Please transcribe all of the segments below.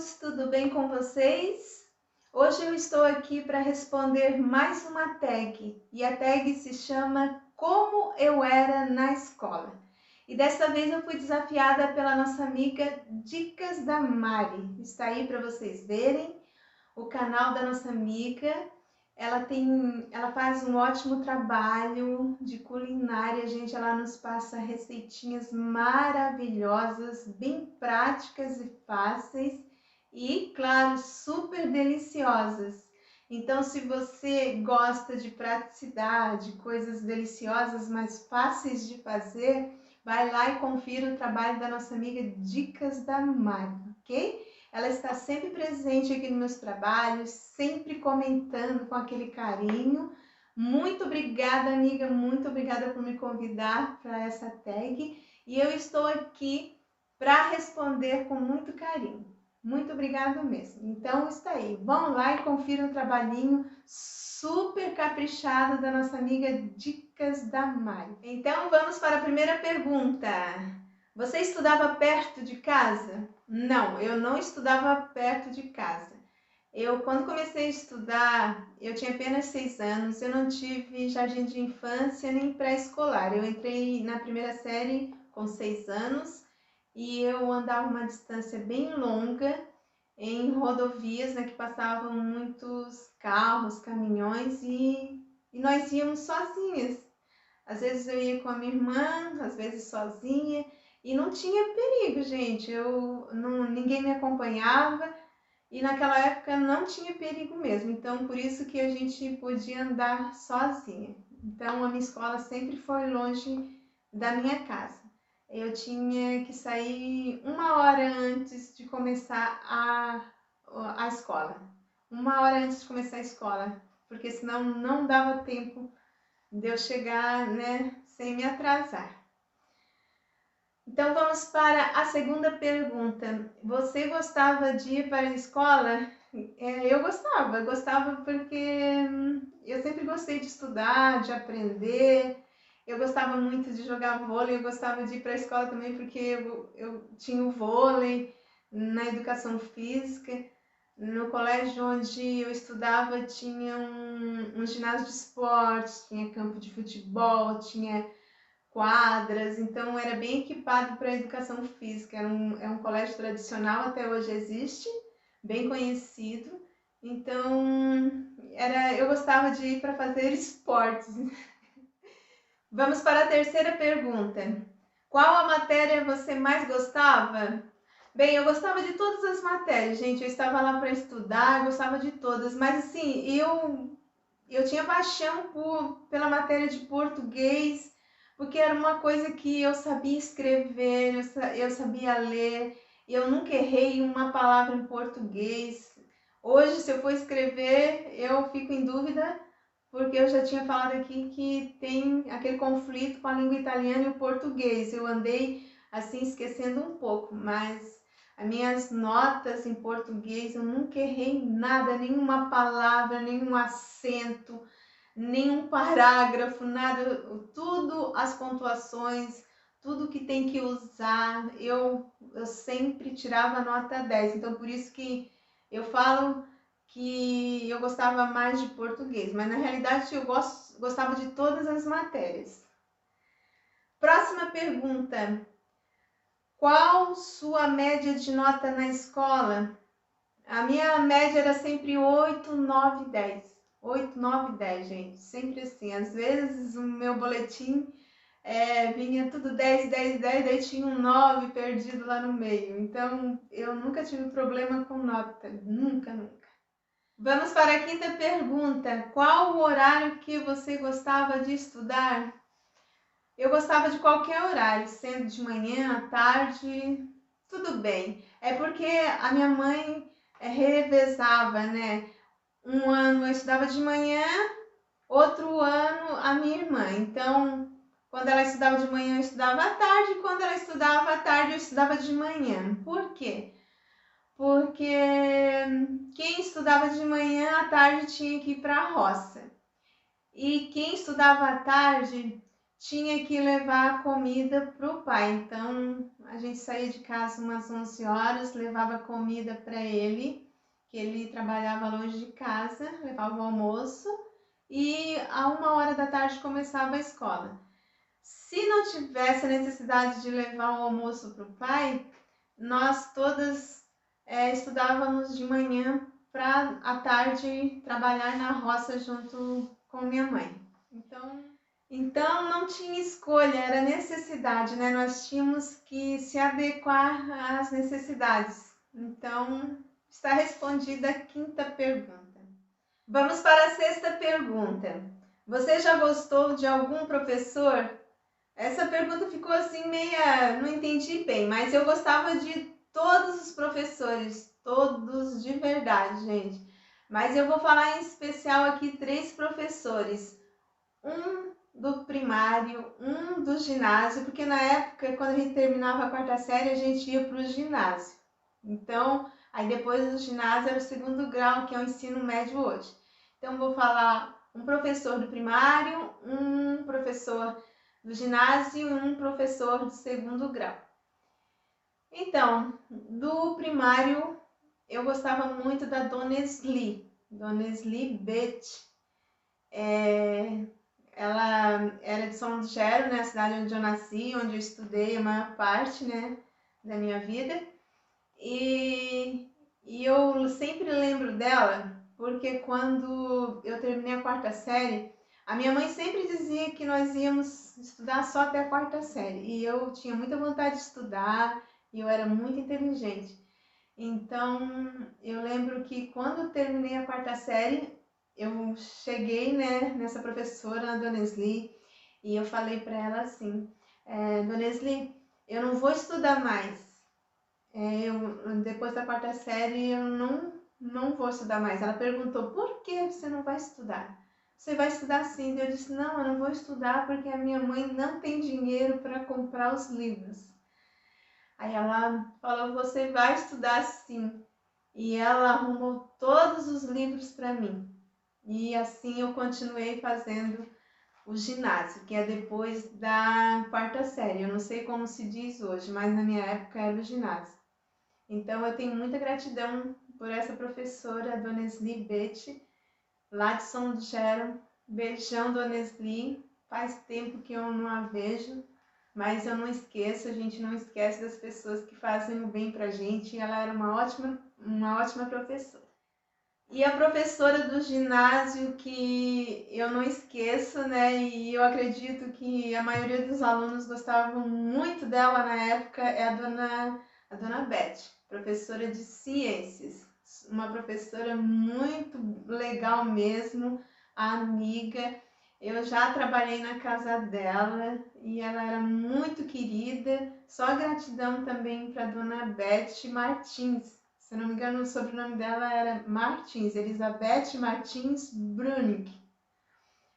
amigos, tudo bem com vocês? Hoje eu estou aqui para responder mais uma tag e a tag se chama Como eu era na escola. E dessa vez eu fui desafiada pela nossa amiga Dicas da Mari. Está aí para vocês verem o canal da nossa amiga. Ela faz um ótimo trabalho de culinária, gente. Ela nos passa receitinhas maravilhosas, bem práticas e fáceis e, claro, super deliciosas. Então, se você gosta de praticidade, coisas deliciosas, mas fáceis de fazer, vai lá e confira o trabalho da nossa amiga Dicas da Mari, ok? Ela está sempre presente aqui nos meus trabalhos, sempre comentando com aquele carinho. Muito obrigada, amiga, muito obrigada por me convidar para essa tag. E eu estou aqui para responder com muito carinho. Muito obrigada mesmo. Então, está aí. Vão lá e confiram o trabalhinho super caprichado da nossa amiga Dicas da Mari. Então, vamos para a primeira pergunta. Você estudava perto de casa? Não, eu não estudava perto de casa. Quando comecei a estudar, eu tinha apenas 6 anos, eu não tive jardim de infância nem pré-escolar. Eu entrei na primeira série com 6 anos e eu andava uma distância bem longa em rodovias, né, que passavam muitos carros, caminhões e nós íamos sozinhas. Às vezes eu ia com a minha irmã, às vezes sozinha. E não tinha perigo, gente. Ninguém me acompanhava e naquela época não tinha perigo mesmo. Então, por isso que a gente podia andar sozinha. Então, a minha escola sempre foi longe da minha casa. Eu tinha que sair 1 hora antes de começar a escola. 1 hora antes de começar a escola, porque senão não dava tempo de eu chegar, né, sem me atrasar. Então vamos para a segunda pergunta. Você gostava de ir para a escola? Eu gostava porque eu sempre gostei de estudar, de aprender. Eu gostava muito de jogar vôlei, eu gostava de ir para a escola também porque eu tinha o vôlei na educação física. No colégio onde eu estudava tinha um ginásio de esportes, tinha campo de futebol, tinha quadras, então era bem equipado para a educação física. É um colégio tradicional, até hoje existe, bem conhecido. Então eu gostava de ir para fazer esportes. Vamos para a terceira pergunta. Qual a matéria você mais gostava? Bem, eu gostava de todas as matérias, gente. Eu estava lá para estudar, gostava de todas, mas assim, eu tinha paixão pela matéria de português, porque era uma coisa que eu sabia escrever, eu sabia ler, e eu nunca errei uma palavra em português. Hoje, se eu for escrever, eu fico em dúvida, porque eu já tinha falado aqui que tem aquele conflito com a língua italiana e o português. Eu andei assim esquecendo um pouco, mas as minhas notas em português, eu nunca errei nada, nenhuma palavra, nenhum acento, nenhum parágrafo, nada, tudo as pontuações, tudo que tem que usar, eu sempre tirava nota 10. Então, por isso que eu falo que eu gostava mais de português, mas na realidade eu gostava de todas as matérias. Próxima pergunta. Qual sua média de nota na escola? A minha média era sempre 8, 9, 10. 8, 9, 10, gente. Sempre assim. Às vezes o meu boletim vinha tudo 10, 10, 10, daí tinha um 9 perdido lá no meio. Então, eu nunca tive problema com nota. Nunca, nunca. Vamos para a quinta pergunta. Qual o horário que você gostava de estudar? Eu gostava de qualquer horário, sendo de manhã, à tarde, tudo bem. É porque a minha mãe revezava, né? Um ano eu estudava de manhã, outro ano a minha irmã. Então, quando ela estudava de manhã, eu estudava à tarde. Quando ela estudava à tarde, eu estudava de manhã. Por quê? Porque quem estudava de manhã, à tarde tinha que ir para a roça. E quem estudava à tarde tinha que levar comida para o pai. Então, a gente saía de casa umas 11 horas, levava comida para ele, que ele trabalhava longe de casa, levava o almoço, e a 1 hora da tarde começava a escola. Se não tivesse a necessidade de levar o almoço para o pai, nós todas estudávamos de manhã para à tarde trabalhar na roça junto com minha mãe. Então não tinha escolha, era necessidade, né? Nós tínhamos que se adequar às necessidades. Então está respondida a 5ª pergunta. Vamos para a 6ª pergunta. Você já gostou de algum professor? Essa pergunta ficou assim meia, não entendi bem, mas eu gostava de todos os professores, todos de verdade, gente. Mas eu vou falar em especial aqui 3 professores. Um do primário, um do ginásio, porque na época, quando a gente terminava a 4ª série, a gente ia para o ginásio. Então, aí depois do ginásio era o 2º grau, que é o ensino médio hoje. Então, vou falar um professor do primário, um professor do ginásio e um professor do 2º grau. Então, do primário, eu gostava muito da Dona Esli Beth. Ela era de São Gero, né, a cidade onde eu nasci, onde eu estudei a maior parte, né, da minha vida. E eu sempre lembro dela, porque quando eu terminei a 4ª série, a minha mãe sempre dizia que nós íamos estudar só até a 4ª série. E eu tinha muita vontade de estudar e eu era muito inteligente. Então, eu lembro que quando terminei a 4ª série, eu cheguei, né, nessa professora, a Dona Esli, e eu falei para ela assim, Dona Esli, eu não vou estudar mais. Depois da 4ª série, eu não vou estudar mais. Ela perguntou, por que você não vai estudar? Você vai estudar sim. Eu disse, não, eu não vou estudar porque a minha mãe não tem dinheiro para comprar os livros. Aí ela falou, você vai estudar sim. E ela arrumou todos os livros para mim. E assim eu continuei fazendo o ginásio, que é depois da 4ª série. Eu não sei como se diz hoje, mas na minha época era o ginásio. Então eu tenho muita gratidão por essa professora, a Dona Esli Beth, lá de São Gero. Beijão, Dona Esli. Faz tempo que eu não a vejo, mas eu não esqueço, a gente não esquece das pessoas que fazem o bem pra gente. E ela era uma ótima professora. E a professora do ginásio que eu não esqueço, né? E eu acredito que a maioria dos alunos gostavam muito dela na época, é a dona Beth, professora de ciências. Uma professora muito legal mesmo, amiga. Eu já trabalhei na casa dela e ela era muito querida. Só gratidão também para a dona Beth Martins. Se não me engano, o sobrenome dela era Martins, Elizabeth Martins Brunick.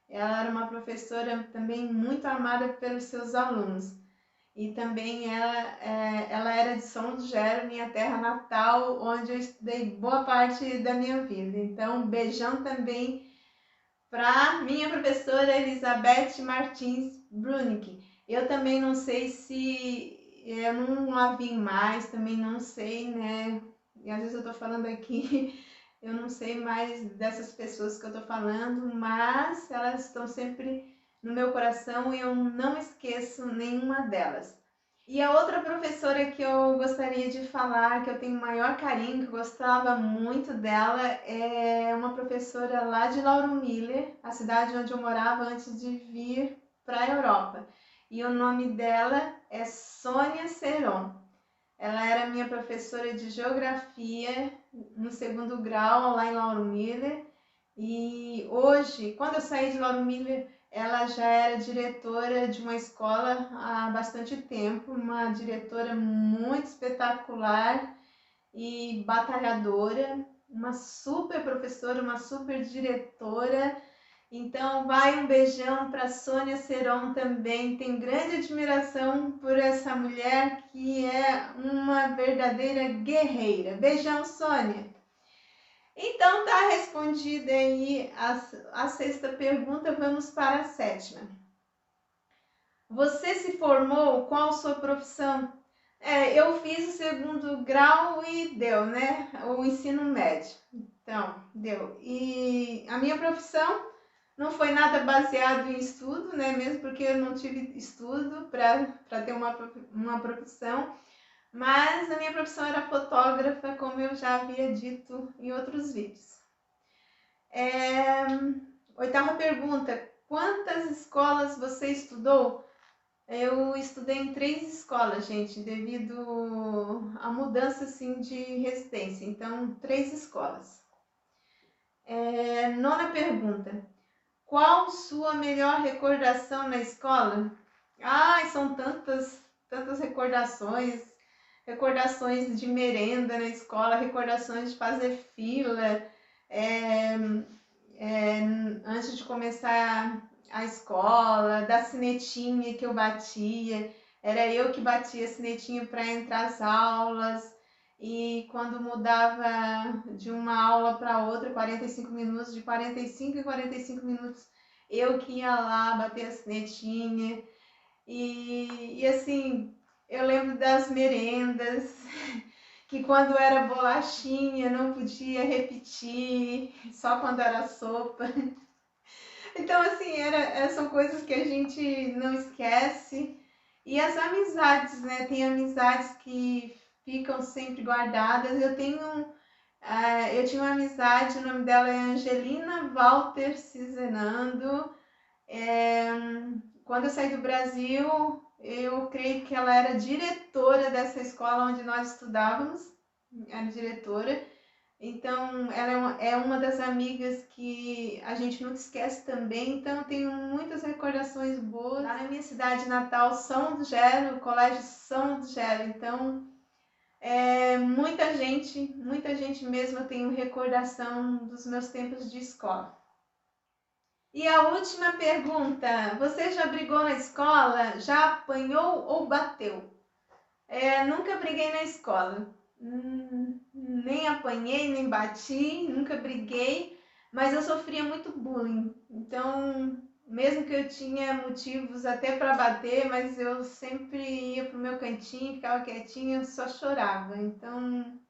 Ela era uma professora também muito amada pelos seus alunos. E também ela era de São Gero, minha terra natal, onde eu estudei boa parte da minha vida. Então, um beijão também para minha professora Elizabeth Martins Brunick. Eu também não sei se eu não a vi mais, também não sei, né? E às vezes eu tô falando aqui, eu não sei mais dessas pessoas que eu tô falando, mas elas estão sempre no meu coração e eu não esqueço nenhuma delas. E a outra professora que eu gostaria de falar, que eu tenho maior carinho, que eu gostava muito dela, é uma professora lá de Lauro Miller, a cidade onde eu morava antes de vir para a Europa. E o nome dela é Sônia Seron. Ela era minha professora de geografia no 2º grau lá em Lauro Miller. E hoje, quando eu saí de Lauro Miller, ela já era diretora de uma escola há bastante tempo, uma diretora muito espetacular e batalhadora, uma super professora, uma super diretora. Então, vai um beijão para Sônia Seron também. Tenho grande admiração por essa mulher que é uma verdadeira guerreira. Beijão, Sônia! Então, tá respondida aí a 6ª pergunta, vamos para a 7ª. Você se formou? Qual sua profissão? Eu fiz o segundo grau e deu, né? O ensino médio. Então, deu. E a minha profissão não foi nada baseado em estudo, né? Mesmo porque eu não tive estudo para ter uma profissão. Mas a minha profissão era fotógrafa, como eu já havia dito em outros vídeos. Oitava pergunta: quantas escolas você estudou? Eu estudei em 3 escolas, gente, devido à mudança assim, de residência. Então, 3 escolas. Nona pergunta: qual sua melhor recordação na escola? Ai, são tantas recordações. Recordações de merenda na escola, recordações de fazer fila, antes de começar a escola, da sinetinha que eu batia. Era eu que batia a sinetinha para entrar às aulas. E quando mudava de uma aula para outra, 45 minutos, de 45 em 45 minutos, eu que ia lá bater a sinetinha. E assim, eu lembro das merendas, que quando era bolachinha não podia repetir, só quando era sopa. Então, assim, são coisas que a gente não esquece. E as amizades, né? Tem amizades que ficam sempre guardadas. Eu tinha uma amizade, o nome dela é Angelina Walter Cizenando. Quando eu saí do Brasil, eu creio que ela era diretora dessa escola onde nós estudávamos, era diretora. Então, ela é uma das amigas que a gente nunca esquece também. Então, eu tenho muitas recordações boas. Lá na minha cidade natal, São do Gero, o Colégio São do Gero. Então, muita gente mesmo eu tenho recordação dos meus tempos de escola. E a última pergunta: você já brigou na escola? Já apanhou ou bateu? Nunca briguei na escola. Nem apanhei, nem bati, nunca briguei, mas eu sofria muito bullying. Então, mesmo que eu tinha motivos até para bater, mas eu sempre ia pro meu cantinho, ficava quietinha, só chorava. Então,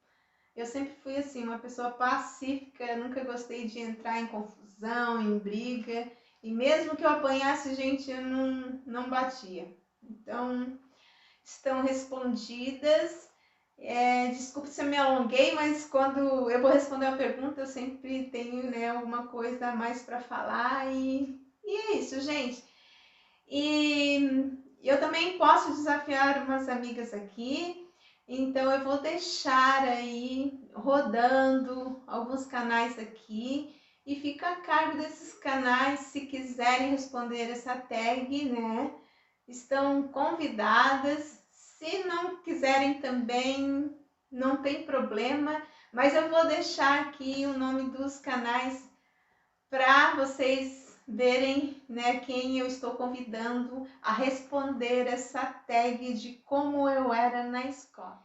eu sempre fui assim, uma pessoa pacífica, nunca gostei de entrar em confusão, em briga. E mesmo que eu apanhasse, gente, eu não batia. Então, estão respondidas. Desculpe se eu me alonguei, mas quando eu vou responder uma pergunta, eu sempre tenho, né, alguma coisa a mais para falar. E é isso, gente. E eu também posso desafiar umas amigas aqui. Então, eu vou deixar aí rodando alguns canais aqui e fica a cargo desses canais, se quiserem responder essa tag, né? Estão convidadas. Se não quiserem também, não tem problema, mas eu vou deixar aqui o nome dos canais para vocês verem, né, quem eu estou convidando a responder essa tag de como eu era na escola.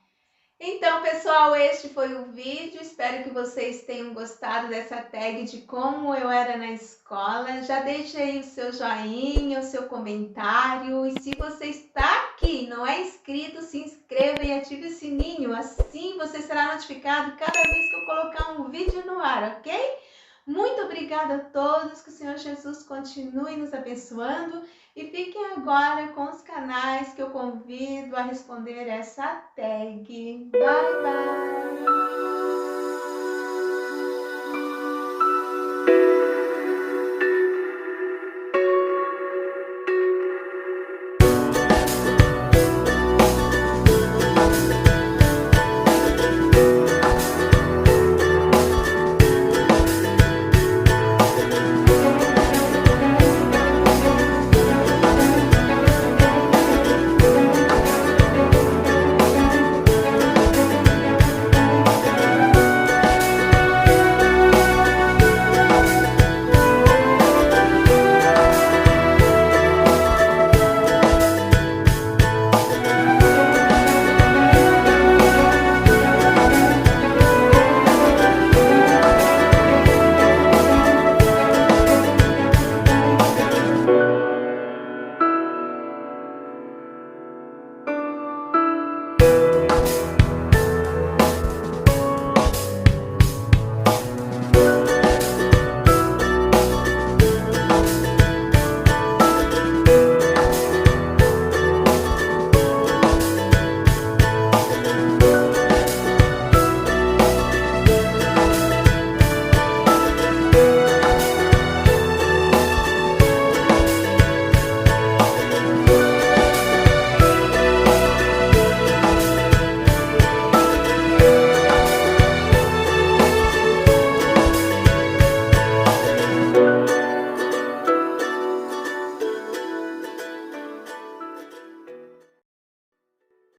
Então, pessoal, este foi o vídeo. Espero que vocês tenham gostado dessa tag de como eu era na escola. Já deixe aí o seu joinha, o seu comentário. E se você está aqui, não é inscrito, se inscreva e ative o sininho. Assim você será notificado cada vez que eu colocar um vídeo no ar, ok? Muito obrigada a todos, que o Senhor Jesus continue nos abençoando e fiquem agora com os canais que eu convido a responder essa tag. Bye, bye!